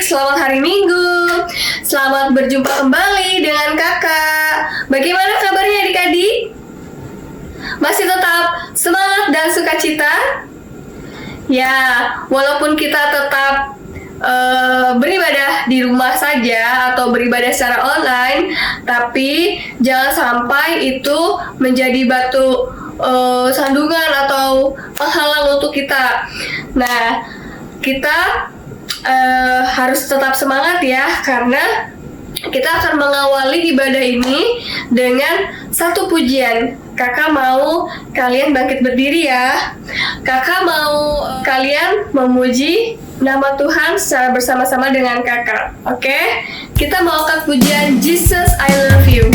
selamat hari Minggu. Selamat berjumpa kembali dengan kakak. Bagaimana kabarnya adik-adik? Masih tetap semangat dan sukacita? Ya, walaupun kita tetap beribadah di rumah saja atau beribadah secara online, tapi jangan sampai itu menjadi batu sandungan atau penghalang untuk kita. Nah, kita harus tetap semangat ya, karena kita akan mengawali ibadah ini dengan satu pujian. Kakak mau kalian bangkit berdiri ya. Kakak mau kalian memuji nama Tuhan secara bersama-sama dengan kakak. Oke? Kita mau angkat pujian Jesus I Love You.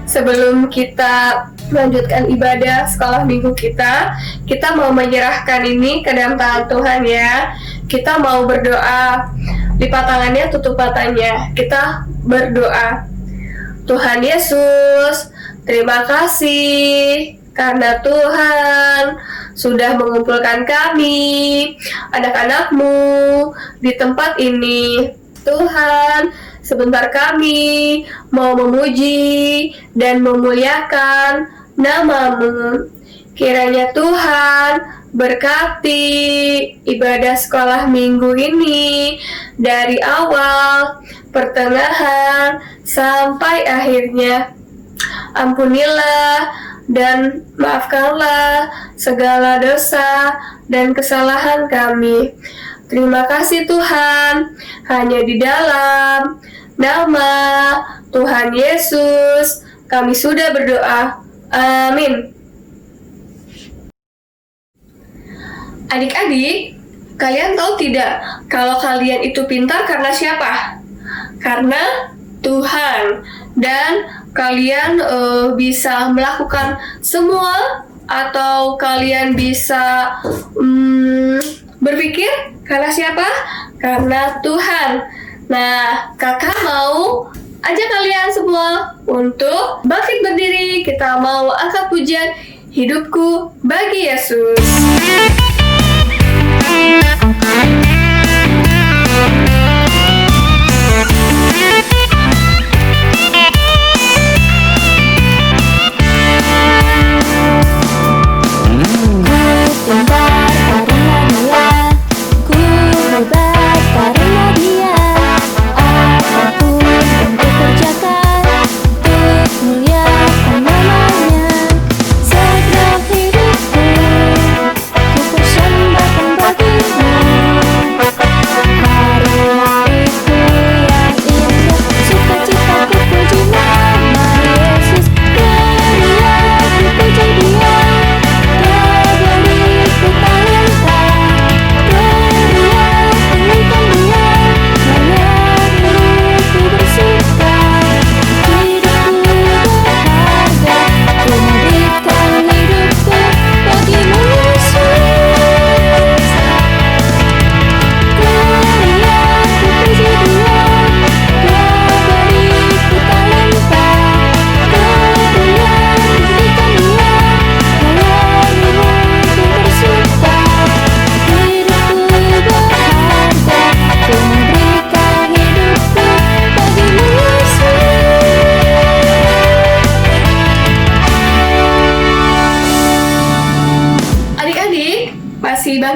Sebelum kita melanjutkan ibadah sekolah minggu kita mau menyerahkan ini ke dalam tangan Tuhan ya. Kita mau berdoa, lipat tangannya, tutup matanya. Kita berdoa. Tuhan Yesus, terima kasih karena Tuhan sudah mengumpulkan kami, anak-anak-Mu, di tempat ini. Tuhan, sebentar kami mau memuji dan memuliakan nama-Mu. Kiranya Tuhan berkati ibadah sekolah minggu ini dari awal, pertengahan, sampai akhirnya. Ampunilah dan maafkanlah segala dosa dan kesalahan kami. Terima kasih Tuhan, hanya di dalam nama Tuhan Yesus kami sudah berdoa. Amin. Adik-adik, kalian tahu tidak kalau kalian itu pintar karena siapa? Karena Tuhan. Dan kalian bisa melakukan semua, atau kalian bisa berpikir karena siapa? Karena Tuhan. Nah, kakak mau ajak kalian semua untuk bangkit berdiri. Kita mau angkat pujian Hidupku Bagi Yesus. Apapun yang kukerjakan, untuk mulia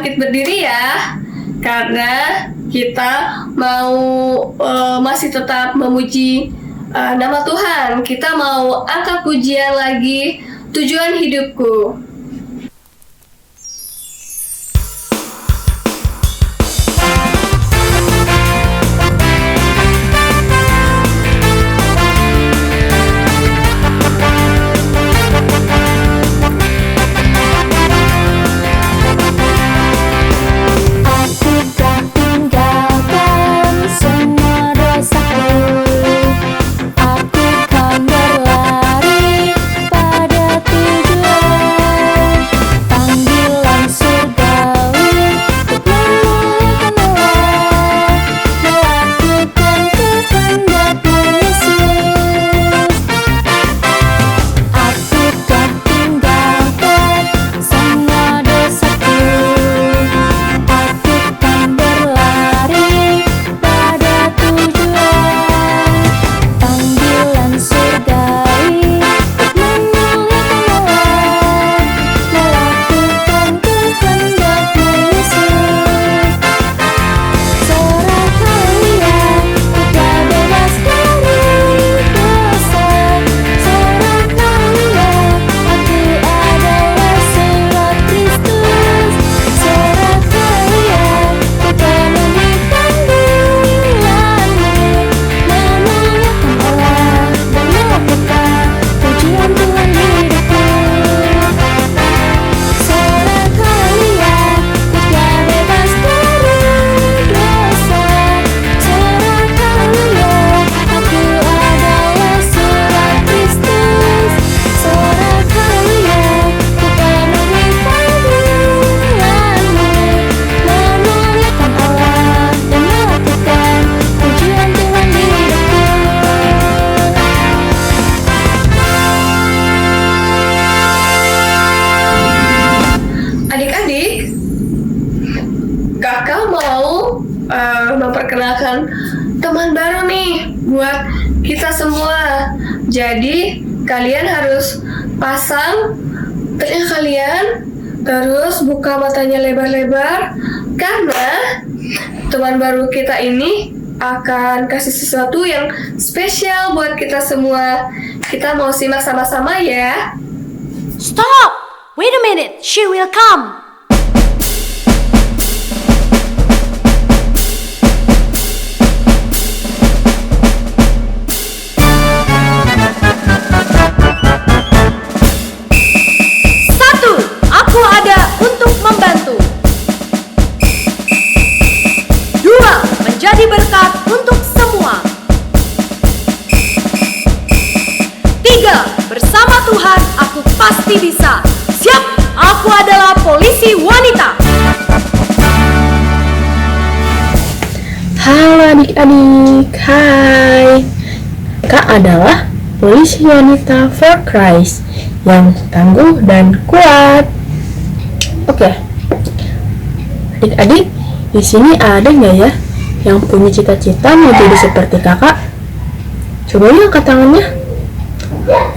bangkit berdiri ya, karena kita mau masih tetap memuji nama Tuhan. Kita mau angkat pujian lagi, tujuan hidupku. Memperkenalkan teman baru nih buat kita semua. Jadi kalian harus pasang telinga kalian, terus buka matanya lebar-lebar, karena teman baru kita ini akan kasih sesuatu yang spesial buat kita semua. Kita mau simak sama-sama ya. Stop! Wait a minute, she will come. Jadi berkat untuk semua. 3. Bersama Tuhan aku pasti bisa. Siap, aku adalah polisi wanita. Halo adik-adik, hai. Kak adalah polisi wanita for Christ yang tangguh dan kuat. Oke, adik-adik, di sini ada nggak ya yang punya cita-cita mau jadi seperti kakak? Coba lihat angkat tangannya.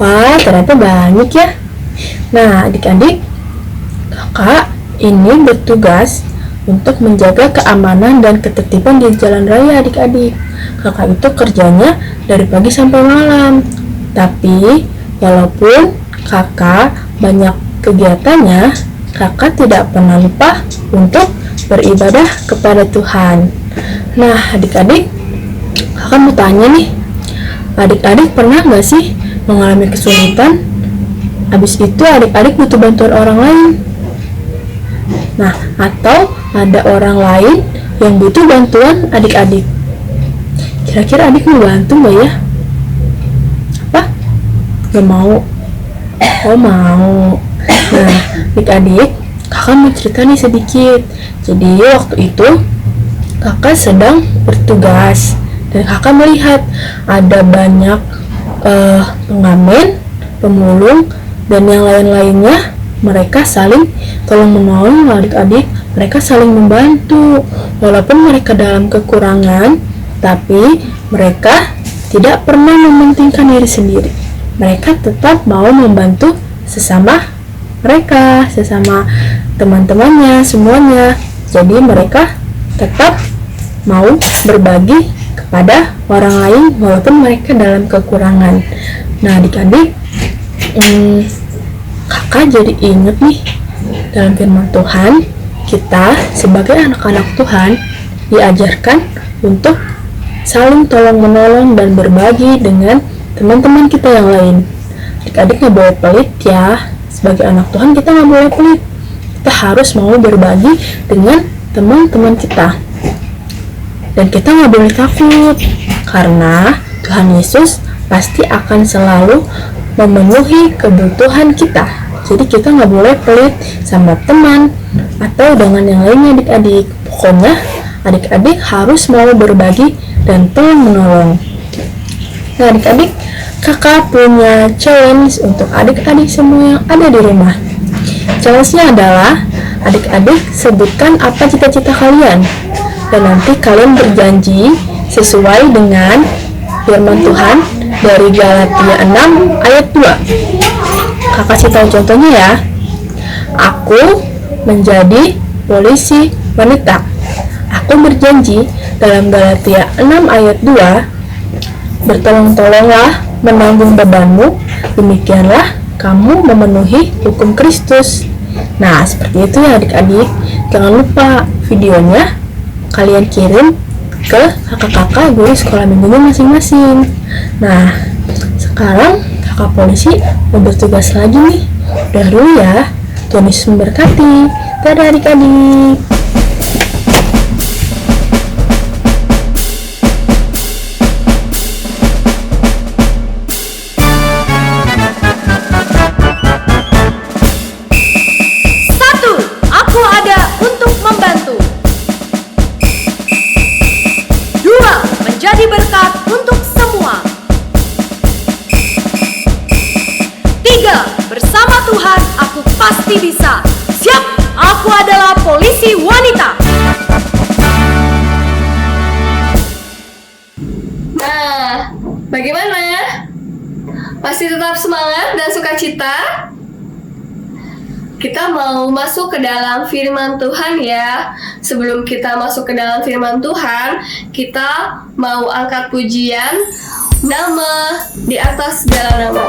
Wah, ternyata banyak ya. Nah, adik-adik, kakak ini bertugas untuk menjaga keamanan dan ketertiban di jalan raya adik-adik. Kakak itu kerjanya dari pagi sampai malam. Tapi, walaupun kakak banyak kegiatannya, kakak tidak pernah lupa untuk beribadah kepada Tuhan. Nah, adik-adik, kakak mau tanya nih, adik-adik pernah gak sih mengalami kesulitan? Habis itu adik-adik butuh bantuan orang lain. Nah, atau ada orang lain yang butuh bantuan adik-adik. Kira-kira adik mau bantu gak ya? Apa? Gak mau? Oh, mau. Nah, adik-adik, kakak mau cerita nih sedikit. Jadi waktu itu kakak sedang bertugas dan kakak melihat ada banyak pengamen, pemulung, dan yang lain-lainnya. Mereka saling tolong-menolong adik-adik, mereka saling membantu. Walaupun mereka dalam kekurangan, tapi mereka tidak pernah mementingkan diri sendiri. Mereka tetap mau membantu sesama mereka, sesama teman-temannya, semuanya. Jadi mereka tetap mau berbagi kepada orang lain walaupun mereka dalam kekurangan. Nah, adik-adik, kakak jadi inget nih, dalam firman Tuhan, kita sebagai anak-anak Tuhan diajarkan untuk saling tolong-menolong dan berbagi dengan teman-teman kita yang lain. Adik-adik nggak boleh pelit ya. Sebagai anak Tuhan kita nggak boleh pelit. Kita harus mau berbagi dengan teman-teman kita. Dan kita nggak boleh takut, karena Tuhan Yesus pasti akan selalu memenuhi kebutuhan kita. Jadi kita nggak boleh pelit sama teman atau dengan yang lainnya adik-adik. Pokoknya adik-adik harus mau berbagi dan tolong menolong. Nah adik-adik, kakak punya challenge untuk adik-adik semua yang ada di rumah. Challenge-nya adalah adik-adik sebutkan apa cita-cita kalian. Dan nanti kalian berjanji sesuai dengan firman Tuhan dari Galatia 6 ayat 2. Kakak kasih tahu contohnya ya. Aku menjadi polisi wanita. Aku berjanji dalam Galatia 6 ayat 2, bertolong-tolonglah menanggung bebanmu, demikianlah kamu memenuhi hukum Kristus. Nah, seperti itu ya adik-adik. Jangan lupa videonya kalian kirim ke kakak-kakak guru sekolah minggunya masing-masing. Nah, sekarang kakak polisi mau bertugas lagi nih. Udah dulu ya. Tuhan Yesus memberkati. Dadah adik-adik. Jadi berkat untuk semua. 3. Bersama Tuhan aku pasti bisa. Siap, aku adalah polisi wanita. Nah, bagaimana? Masih tetap semangat dan sukacita? Kita mau masuk ke dalam firman Tuhan ya. Sebelum kita masuk ke dalam firman Tuhan, kita mau angkat pujian nama di atas segala nama.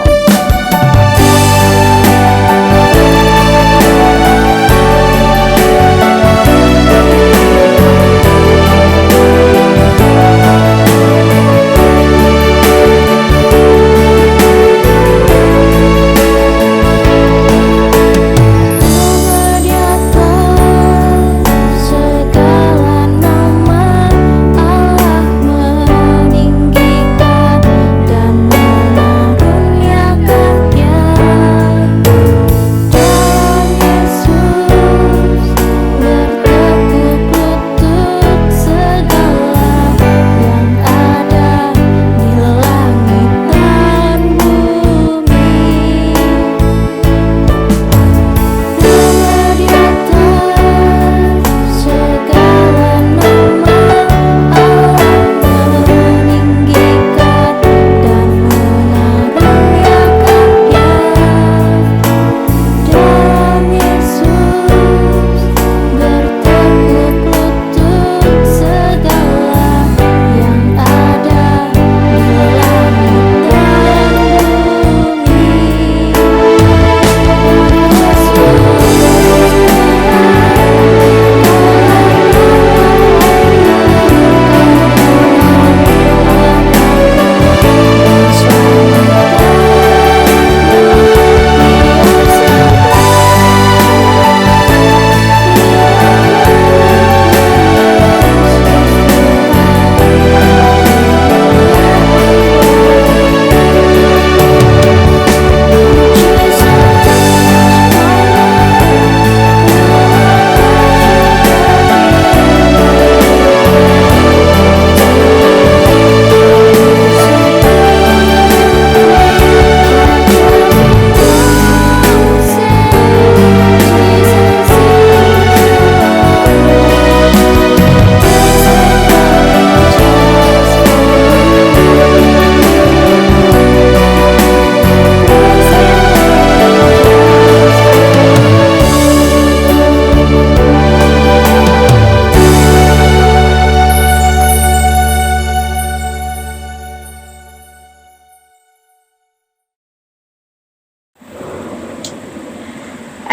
Allah meninggikan dan menurun yang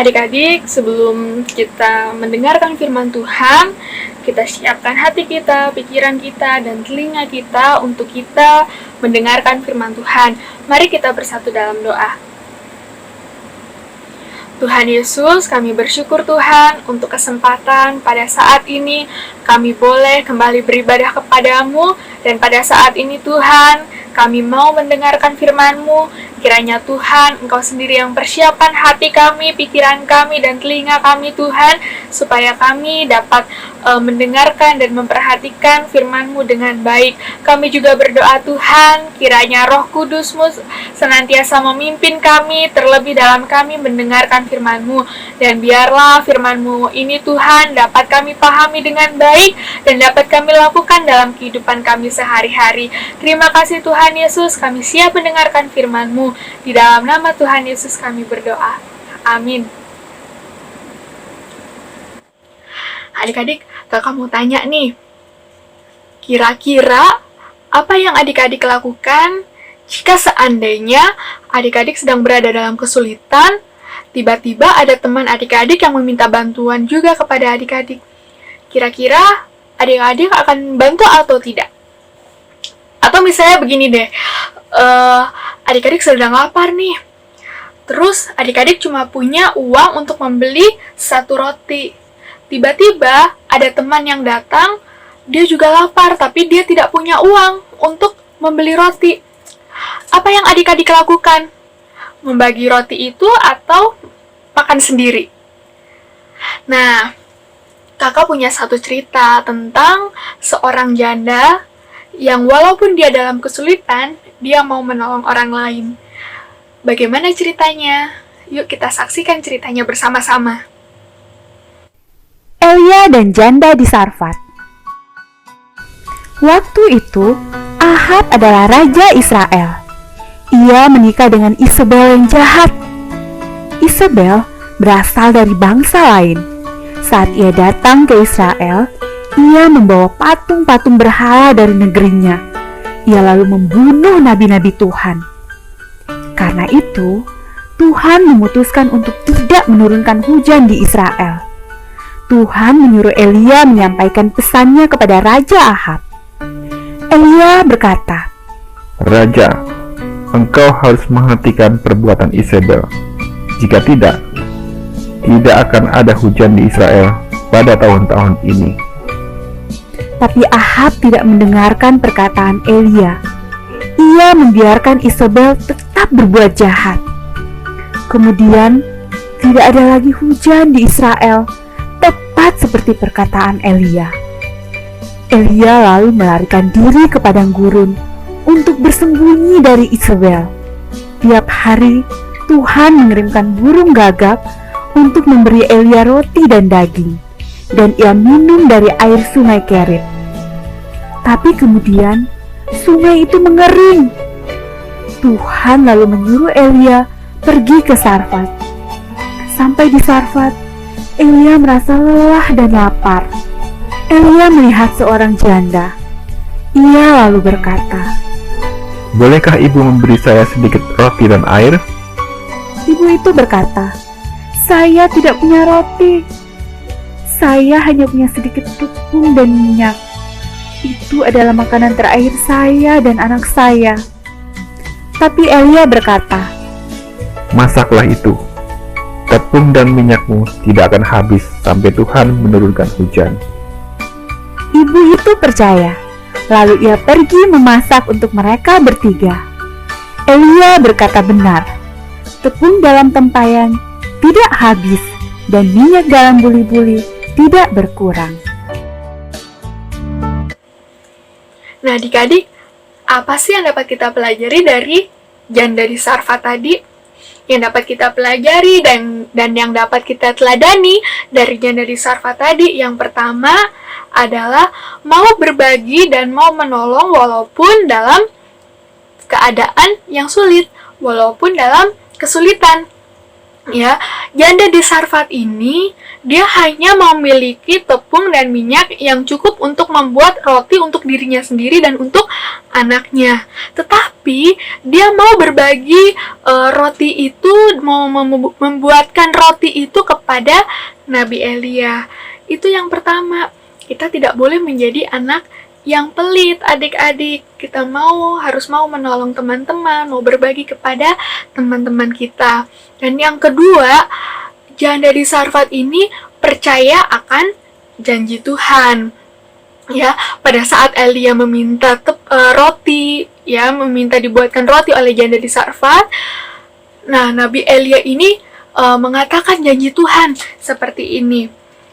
Adik-adik, sebelum kita mendengarkan firman Tuhan, kita siapkan hati kita, pikiran kita, dan telinga kita untuk kita mendengarkan firman Tuhan. Mari kita bersatu dalam doa. Tuhan Yesus, kami bersyukur Tuhan untuk kesempatan pada saat ini kami boleh kembali beribadah kepadamu, dan pada saat ini Tuhan, kami mau mendengarkan firman-Mu. Kiranya Tuhan, Engkau sendiri yang persiapan hati kami, pikiran kami, dan telinga kami Tuhan, supaya kami dapat mendengarkan dan memperhatikan firman-Mu dengan baik. Kami juga berdoa Tuhan, kiranya Roh Kudus-Mu senantiasa memimpin kami, terlebih dalam kami mendengarkan firman-Mu. Dan biarlah firman-Mu ini Tuhan dapat kami pahami dengan baik, dan dapat kami lakukan dalam kehidupan kami sehari-hari. Terima kasih Tuhan Yesus, kami siap mendengarkan firman-Mu. Di dalam nama Tuhan Yesus kami berdoa. Amin. Adik-adik, kakak mau tanya nih. Kira-kira apa yang adik-adik lakukan jika seandainya adik-adik sedang berada dalam kesulitan, tiba-tiba ada teman adik-adik yang meminta bantuan juga kepada adik-adik? Kira-kira adik-adik akan bantu atau tidak? Atau misalnya begini deh, adik-adik sedang lapar nih. Terus adik-adik cuma punya uang untuk membeli 1 roti. Tiba-tiba ada teman yang datang, dia juga lapar, tapi dia tidak punya uang untuk membeli roti. Apa yang adik-adik lakukan? Membagi roti itu atau makan sendiri? Nah, kakak punya satu cerita tentang seorang janda yang walaupun dia dalam kesulitan, dia mau menolong orang lain. Bagaimana ceritanya? Yuk kita saksikan ceritanya bersama-sama. Elia dan janda di Sarfat. Waktu itu, Ahab adalah raja Israel. Ia menikah dengan Isabel yang jahat. Isabel berasal dari bangsa lain. Saat ia datang ke Israel, ia membawa patung-patung berhala dari negerinya. Ia lalu membunuh nabi-nabi Tuhan. Karena itu, Tuhan memutuskan untuk tidak menurunkan hujan di Israel. Tuhan menyuruh Elia menyampaikan pesannya kepada Raja Ahab. Elia berkata, "Raja, engkau harus menghentikan perbuatan Isabel. Jika tidak akan ada hujan di Israel pada tahun-tahun ini." Tapi Ahab tidak mendengarkan perkataan Elia. Ia membiarkan Isabel tetap berbuat jahat. Kemudian, tidak ada lagi hujan di Israel, tepat seperti perkataan Elia. Elia lalu melarikan diri ke padang gurun untuk bersembunyi dari Isabel. Tiap hari, Tuhan mengirimkan burung gagak untuk memberi Elia roti dan daging, dan ia minum dari air sungai Kerit. Tapi kemudian, sungai itu mengering. Tuhan lalu menyuruh Elia pergi ke Sarfat. Sampai di Sarfat, Elia merasa lelah dan lapar. Elia melihat seorang janda. Ia lalu berkata, "Bolehkah ibu memberi saya sedikit roti dan air?" Ibu itu berkata, "Saya tidak punya roti. Saya hanya punya sedikit tepung dan minyak. Itu adalah makanan terakhir saya dan anak saya." Tapi Elia berkata, "Masaklah itu. Tepung dan minyakmu tidak akan habis sampai Tuhan menurunkan hujan." Ibu itu percaya. Lalu ia pergi memasak untuk mereka bertiga. Elia berkata benar. Tepung dalam tempayan tidak habis, dan minyak dalam buli-buli tidak berkurang. Nah, adik-adik, apa sih yang dapat kita pelajari dari janda di Sarfat tadi? Yang dapat kita pelajari dan yang dapat kita teladani dari janda di Sarfat tadi, yang pertama adalah mau berbagi dan mau menolong walaupun dalam keadaan yang sulit, walaupun dalam kesulitan. Ya, janda di Sarfat ini dia hanya memiliki tepung dan minyak yang cukup untuk membuat roti untuk dirinya sendiri dan untuk anaknya. Tetapi dia mau berbagi roti itu, mau membuatkan roti itu kepada Nabi Elia. Itu yang pertama. Kita tidak boleh menjadi anak yang pelit, adik-adik. Kita harus mau menolong teman-teman, mau berbagi kepada teman-teman kita. Dan yang kedua, janda di Sarfat ini percaya akan janji Tuhan. Ya, pada saat Elia meminta roti, ya, meminta dibuatkan roti oleh janda di Sarfat. Nah, Nabi Elia ini mengatakan janji Tuhan seperti ini.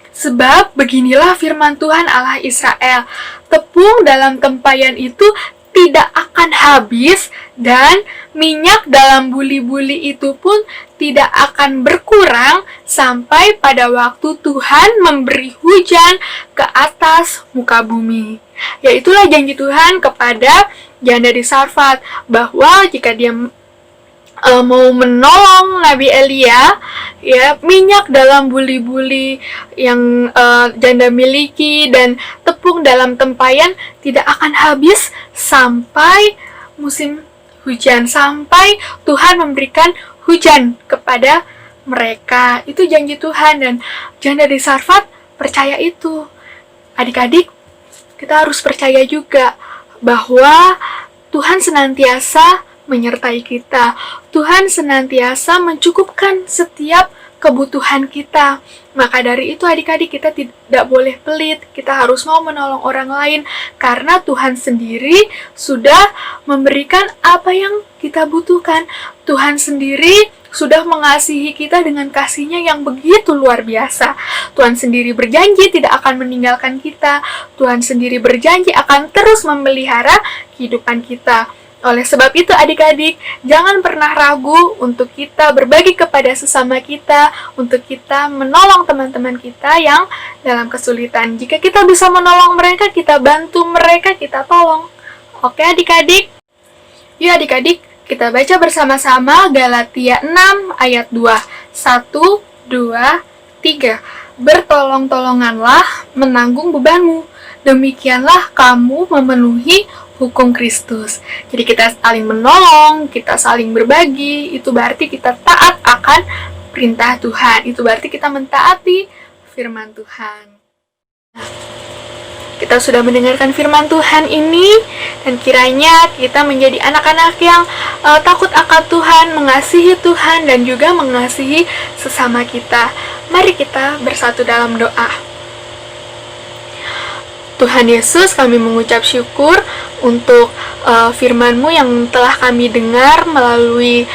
Sebab beginilah firman Tuhan Allah Israel, tepung dalam tempayan itu tidak akan habis, dan minyak dalam buli-buli itu pun tidak akan berkurang sampai pada waktu Tuhan memberi hujan ke atas muka bumi. Yaitulah janji Tuhan kepada janda di Sarfat, bahwa jika dia mau menolong Nabi Elia, ya, minyak dalam buli-buli yang janda miliki dan tepung dalam tempayan tidak akan habis sampai musim hujan, sampai Tuhan memberikan hujan kepada mereka. Itu janji Tuhan, dan janda di Sarfat percaya itu. Adik-adik, kita harus percaya juga bahwa Tuhan senantiasa menyertai kita. Tuhan senantiasa mencukupkan setiap kebutuhan kita. Maka dari itu adik-adik, kita tidak boleh pelit. Kita harus mau menolong orang lain, karena Tuhan sendiri sudah memberikan apa yang kita butuhkan. Tuhan sendiri sudah mengasihi kita dengan kasih-Nya yang begitu luar biasa. Tuhan sendiri berjanji tidak akan meninggalkan kita. Tuhan sendiri berjanji akan terus memelihara kehidupan kita. Oleh sebab itu adik-adik, jangan pernah ragu untuk kita berbagi kepada sesama kita, untuk kita menolong teman-teman kita yang dalam kesulitan. Jika kita bisa menolong mereka, kita bantu mereka, kita tolong. Oke adik-adik? Yuk adik-adik, kita baca bersama-sama Galatia 6 ayat 2. 1, 2, 3. Bertolong-tolonganlah menanggung bebanmu. Demikianlah kamu memenuhi hukum Kristus. Jadi kita saling menolong, kita saling berbagi, itu berarti kita taat akan perintah Tuhan. Itu berarti kita mentaati firman Tuhan. Nah, kita sudah mendengarkan firman Tuhan ini, dan kiranya kita menjadi anak-anak yang takut akan Tuhan, mengasihi Tuhan, dan juga mengasihi sesama kita. Mari kita bersatu dalam doa. Tuhan Yesus, kami mengucap syukur untuk firman-Mu yang telah kami dengar melalui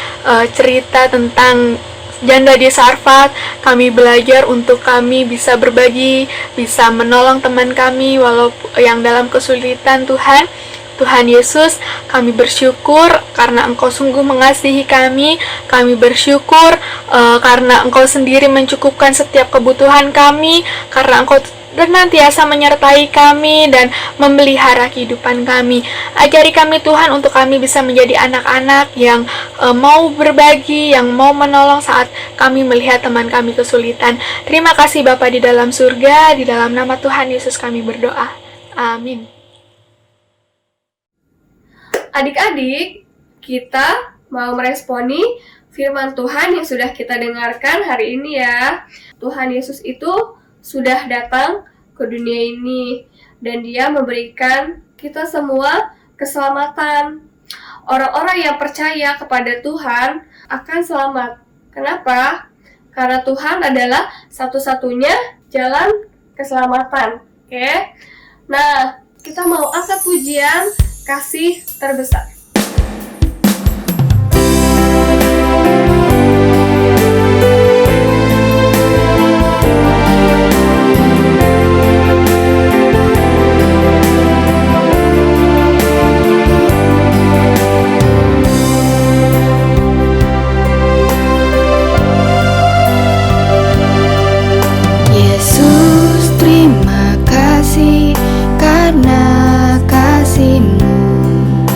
cerita tentang janda di Sarfat. Kami belajar untuk kami bisa berbagi, bisa menolong teman kami walaupun yang dalam kesulitan. Tuhan Yesus, kami bersyukur karena Engkau sungguh mengasihi kami. Kami bersyukur karena Engkau sendiri mencukupkan setiap kebutuhan kami, karena Engkau senantiasa menyertai kami dan memelihara kehidupan kami. Ajari kami Tuhan untuk kami bisa menjadi anak-anak yang mau berbagi, yang mau menolong saat kami melihat teman kami kesulitan. Terima kasih Bapa di dalam surga, di dalam nama Tuhan Yesus kami berdoa. Amin. Adik-adik, kita mau meresponi firman Tuhan yang sudah kita dengarkan hari ini ya. Tuhan Yesus itu sudah datang ke dunia ini, dan Dia memberikan kita semua keselamatan. Orang-orang yang percaya kepada Tuhan akan selamat. Kenapa? Karena Tuhan adalah satu-satunya jalan keselamatan. Oke? Nah, kita mau angkat pujian kasih terbesar. Yesus, terima kasih karena kasih-Mu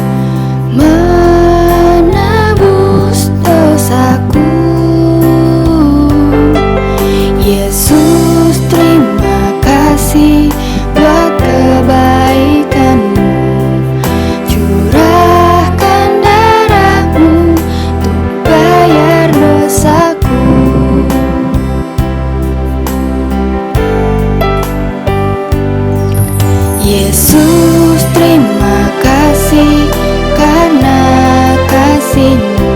Yesus, terima kasih karena kasih-Mu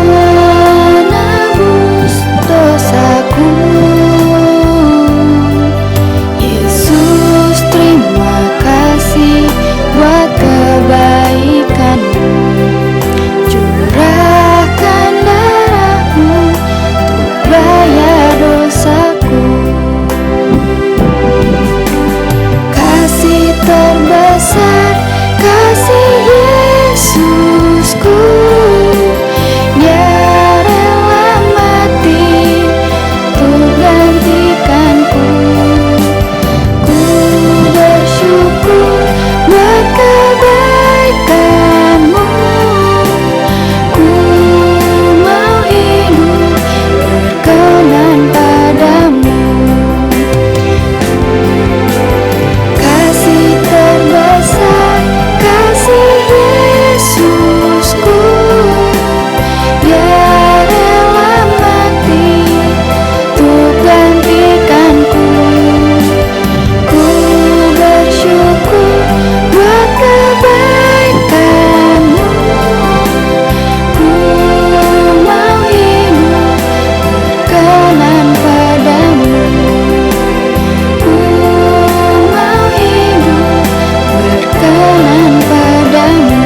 menebus dosaku. Yesus, terima kasih buat kebaikan-Mu. Curahkan darah-Mu untuk bayar dosaku. Kasih terbesar, kasih Yesusku, Dia rela mati untuk gantikanku. Ku bersyukur buat kebaikan-Mu. Ku mau hidup berkenan padamu. Kasih terbesar, kasih Yesusku, Dia rela mati untuk gantikanku. Ku bersyukur buat kebaikan-Mu. Ku mau hidup berkenan padamu. Ku mau hidup berkenan padamu.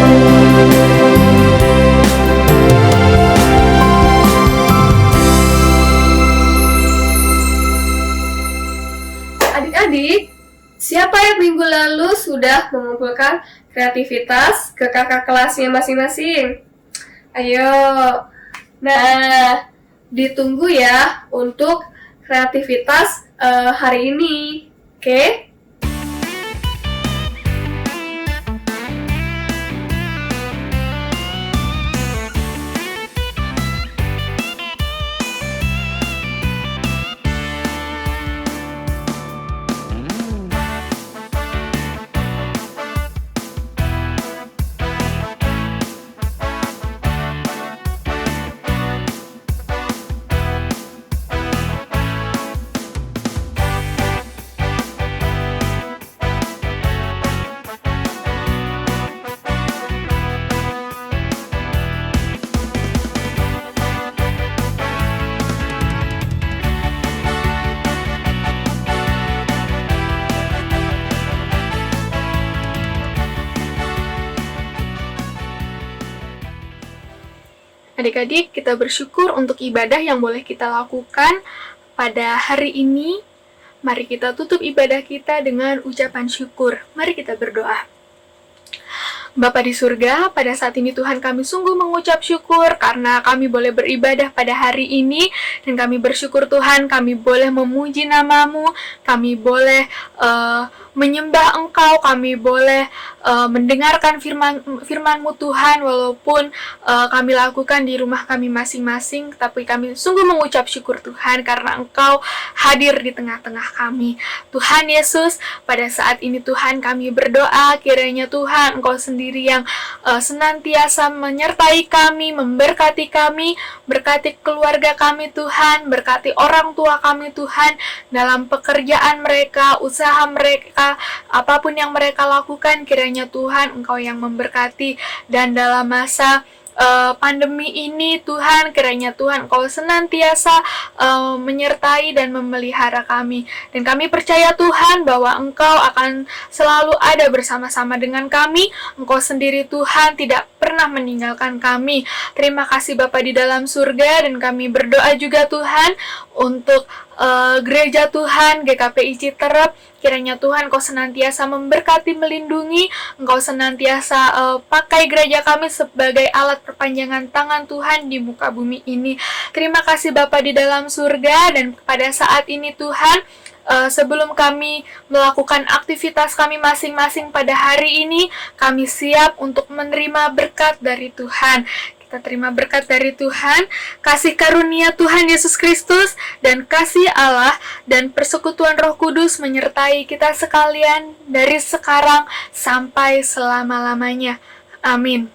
Adik-adik, siapa yang minggu lalu sudah mengumpulkan kreativitas ke kakak kelasnya masing-masing? Ayo. Nah, ditunggu ya untuk kreativitas hari ini. Oke? Adik-adik, kita bersyukur untuk ibadah yang boleh kita lakukan pada hari ini. Mari kita tutup ibadah kita dengan ucapan syukur. Mari kita berdoa. Bapa di surga, pada saat ini Tuhan kami sungguh mengucap syukur karena kami boleh beribadah pada hari ini. Dan kami bersyukur Tuhan, kami boleh memuji nama-Mu, kami boleh menyembah Engkau, kami boleh mendengarkan firman-Mu Tuhan, walaupun kami lakukan di rumah kami masing-masing, tapi kami sungguh mengucap syukur Tuhan karena Engkau hadir di tengah-tengah kami. Tuhan Yesus, pada saat ini Tuhan kami berdoa, kiranya Tuhan Engkau sendiri yang senantiasa menyertai kami, memberkati kami, berkati keluarga kami Tuhan, berkati orang tua kami Tuhan, dalam pekerjaan mereka, usaha mereka, apapun yang mereka lakukan, kiranya Tuhan Engkau yang memberkati. Dan dalam masa pandemi ini Tuhan, kiranya Tuhan Engkau senantiasa menyertai dan memelihara kami. Dan kami percaya Tuhan bahwa Engkau akan selalu ada bersama-sama dengan kami. Engkau sendiri Tuhan tidak pernah meninggalkan kami. Terima kasih Bapa di dalam surga, dan kami berdoa juga Tuhan untuk gereja Tuhan GKPI Citerep. Kiranya Tuhan Engkau senantiasa memberkati, melindungi. Engkau senantiasa pakai gereja kami sebagai alat perpanjangan tangan Tuhan di muka bumi ini. Terima kasih Bapa di dalam surga. Dan pada saat ini Tuhan, sebelum kami melakukan aktivitas kami masing-masing pada hari ini, kami siap untuk menerima berkat dari Tuhan. Kita terima berkat dari Tuhan, kasih karunia Tuhan Yesus Kristus, dan kasih Allah dan persekutuan Roh Kudus menyertai kita sekalian dari sekarang sampai selama-lamanya. Amin.